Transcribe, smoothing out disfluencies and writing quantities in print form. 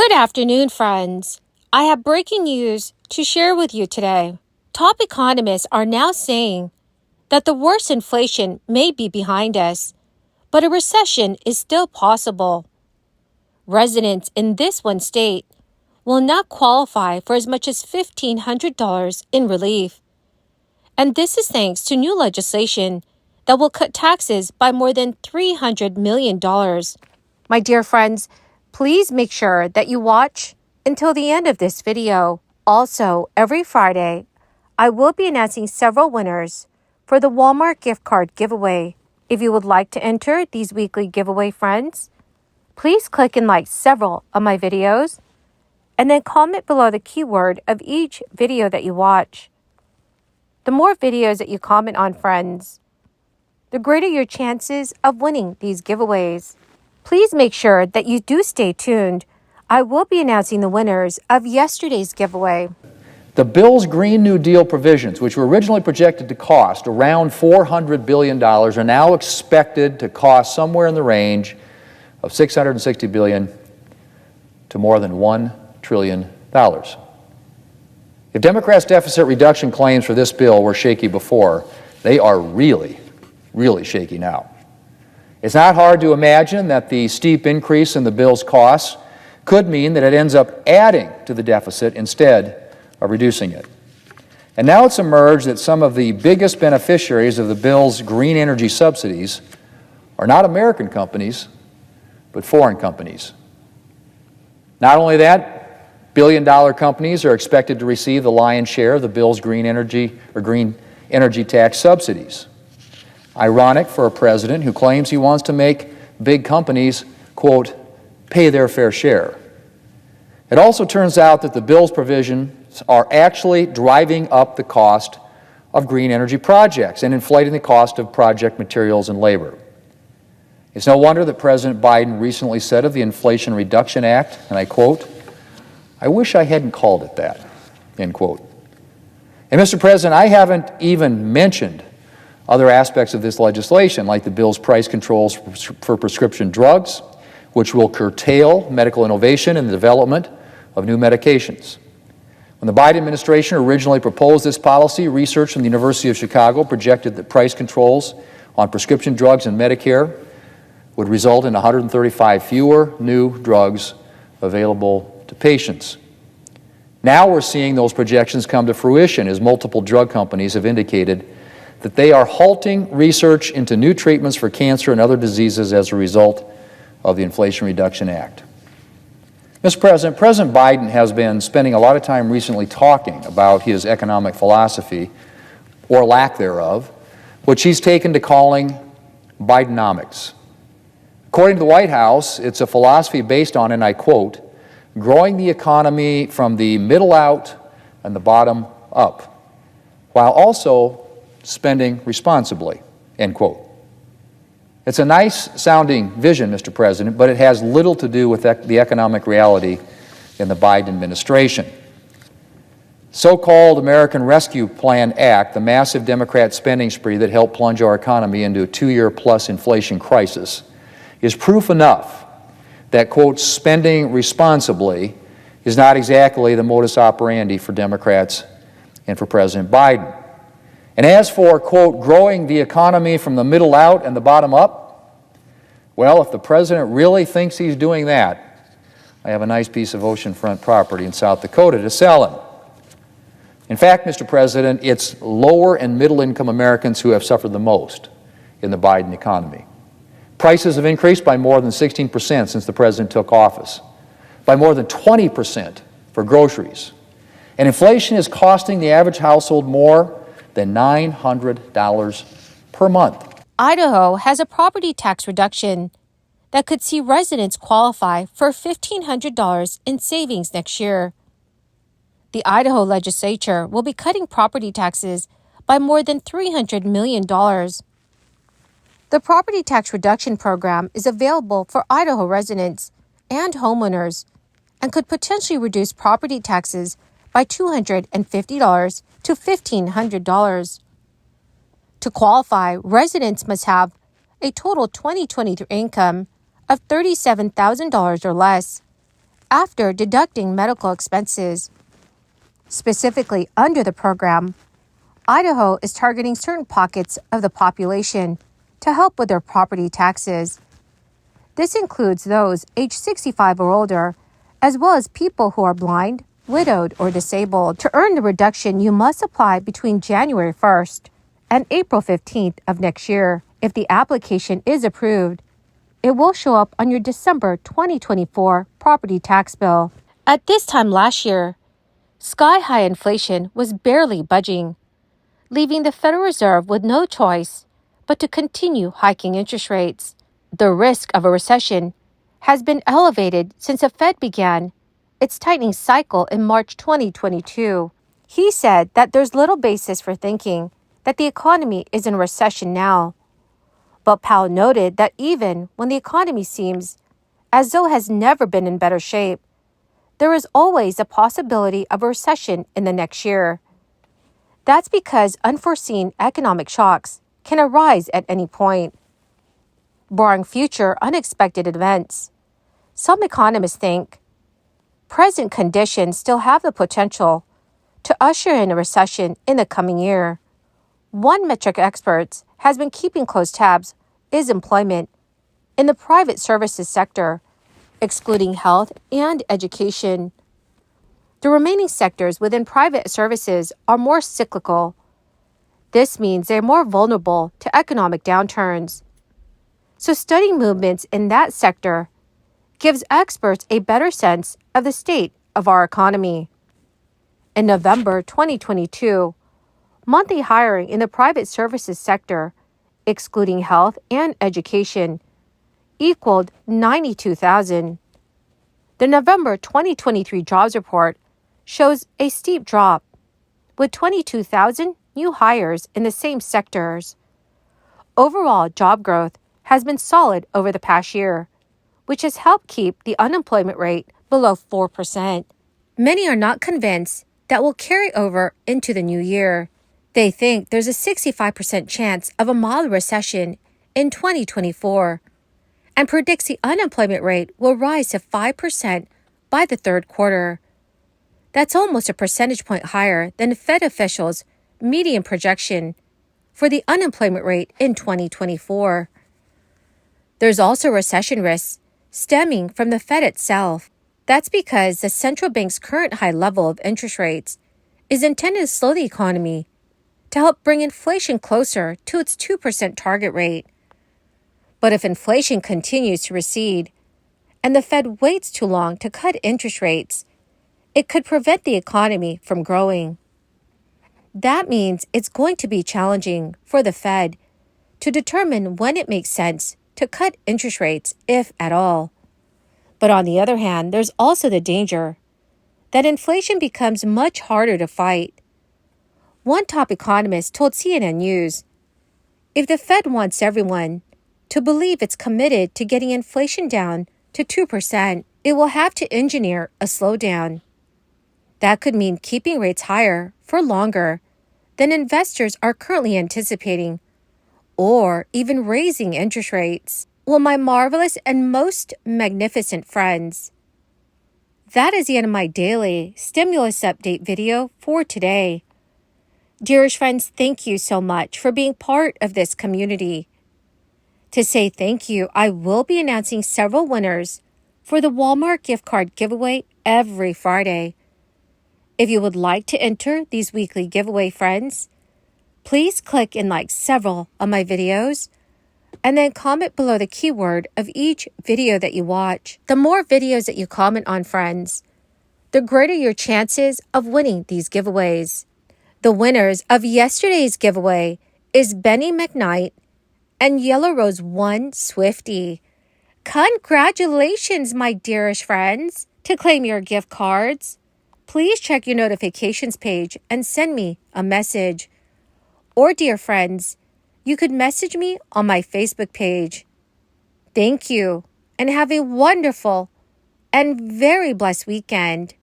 Good afternoon, friends. I have breaking news to share with you today. Top economists are now saying that the worst inflation may be behind us, but a recession is still possible. Residents in this one state will not qualify for as much as $1,500 in relief. And this is thanks to new legislation that will cut taxes by more than $300 million. My dear friends, please make sure that you watch until the end of this video. Also, every Friday, I will be announcing several winners for the Walmart gift card giveaway. If you would like to enter these weekly giveaway, friends, please click and like several of my videos and then comment below the keyword of each video that you watch. The more videos that you comment on, friends, the greater your chances of winning these giveaways. Please make sure that you do stay tuned. I will be announcing the winners of yesterday's giveaway. The bill's Green New Deal provisions, which were originally projected to cost around $400 billion, are now expected to cost somewhere in the range of $660 billion to more than $1 trillion. If Democrats' deficit reduction claims for this bill were shaky before, they are really shaky now. It's not hard to imagine that the steep increase in the bill's costs could mean that it ends up adding to the deficit instead of reducing it. And now it's emerged that some of the biggest beneficiaries of the bill's green energy subsidies are not American companies, but foreign companies. Not only that, billion-dollar companies are expected to receive the lion's share of the bill's green energy tax subsidies. Ironic for a president who claims he wants to make big companies, quote, pay their fair share. It also turns out that the bill's provisions are actually driving up the cost of green energy projects and inflating the cost of project materials and labor. It's no wonder that President Biden recently said of the Inflation Reduction Act, and I quote, "I wish I hadn't called it that," end quote. And Mr. President, I haven't even mentioned other aspects of this legislation, like the bill's price controls for prescription drugs, which will curtail medical innovation and the development of new medications. When the Biden administration originally proposed this policy, research from the University of Chicago projected that price controls on prescription drugs and Medicare would result in 135 fewer new drugs available to patients. Now we're seeing those projections come to fruition as multiple drug companies have indicated that they are halting research into new treatments for cancer and other diseases as a result of the Inflation Reduction Act. Mr. President, President Biden has been spending a lot of time recently talking about his economic philosophy, or lack thereof, which he's taken to calling Bidenomics. According to the White House, it's a philosophy based on, and I quote, growing the economy from the middle out and the bottom up, while also spending responsibly, end quote. It's a nice-sounding vision, Mr. President, but it has little to do with the economic reality in the Biden administration. So-called American Rescue Plan Act, the massive Democrat spending spree that helped plunge our economy into a 2-year-plus inflation crisis, is proof enough that, quote, spending responsibly is not exactly the modus operandi for Democrats and for President Biden. And as for, quote, growing the economy from the middle out and the bottom up, well, if the president really thinks he's doing that, I have a nice piece of oceanfront property in South Dakota to sell him. In fact, Mr. President, it's lower and middle-income Americans who have suffered the most in the Biden economy. Prices have increased by more than 16% since the president took office, by more than 20% for groceries. And inflation is costing the average household more than $900 per month. Idaho has a property tax reduction that could see residents qualify for $1,500 in savings next year. The Idaho legislature will be cutting property taxes by more than $300 million. The property tax reduction program is available for Idaho residents and homeowners and could potentially reduce property taxes by $250 to $1,500. To qualify, residents must have a total 2023 income of $37,000 or less after deducting medical expenses. Specifically under the program, Idaho is targeting certain pockets of the population to help with their property taxes. This includes those aged 65 or older, as well as people who are blind, widowed, or disabled. To earn the reduction, you must apply between January 1st and April 15th of next year. If the application is approved, it will show up on your December 2024 property tax bill. At this time last year, sky-high inflation was barely budging, leaving the Federal Reserve with no choice but to continue hiking interest rates. The risk of a recession has been elevated since the Fed began its tightening cycle in March 2022. He said that there's little basis for thinking that the economy is in a recession now. But Powell noted that even when the economy seems as though it has never been in better shape, there is always a possibility of a recession in the next year. That's because unforeseen economic shocks can arise at any point, barring future unexpected events. Some economists think present conditions still have the potential to usher in a recession in the coming year. One metric experts has been keeping close tabs is employment in the private services sector, excluding health and education. The remaining sectors within private services are more cyclical. This means they're more vulnerable to economic downturns. So studying movements in that sector gives experts a better sense of the state of our economy. In November 2022, monthly hiring in the private services sector, excluding health and education, equaled 92,000. The November 2023 jobs report shows a steep drop, with 22,000 new hires in the same sectors. Overall job growth has been solid over the past year, which has helped keep the unemployment rate below 4%. Many are not convinced that will carry over into the new year. They think there's a 65% chance of a mild recession in 2024 and predicts the unemployment rate will rise to 5% by the third quarter. That's almost a percentage point higher than Fed officials' median projection for the unemployment rate in 2024. There's also recession risks stemming from the Fed itself. That's because the central bank's current high level of interest rates is intended to slow the economy to help bring inflation closer to its 2% target rate. But if inflation continues to recede and the Fed waits too long to cut interest rates, it could prevent the economy from growing. That means it's going to be challenging for the Fed to determine when it makes sense to cut interest rates, if at all. But on the other hand, there's also the danger that inflation becomes much harder to fight. One top economist told CNN News, if the Fed wants everyone to believe it's committed to getting inflation down to 2%, it will have to engineer a slowdown. That could mean keeping rates higher for longer than investors are currently anticipating, or even raising interest rates. Well, my marvelous and most magnificent friends, that is the end of my daily stimulus update video for today. Dearest friends, thank you so much for being part of this community. To say thank you, I will be announcing several winners for the Walmart gift card giveaway every Friday. If you would like to enter these weekly giveaway, friends, please click and like several of my videos and then comment below the keyword of each video that you watch. The more videos that you comment on, friends, the greater your chances of winning these giveaways. The winners of yesterday's giveaway is Benny McKnight and Yellow Rose 1 Swifty. Congratulations, my dearest friends. To claim your gift cards, please check your notifications page and send me a message. Or, dear friends, you could message me on my Facebook page. Thank you, and have a wonderful and very blessed weekend.